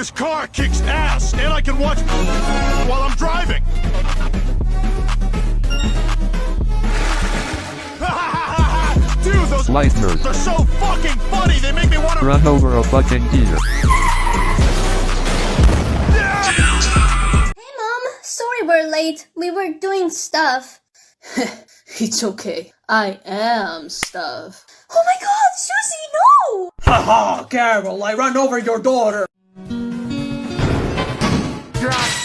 This car kicks ass, and I can watch while I'm driving. Dude, those Lighters. are so fucking funny. They make me want to Run over a fucking deer. Hey Mom, sorry we're late. We were doing stuff. It's okay. I am stuff. Oh my god, Susie, no! Haha, Carol, I ran over your daughter. God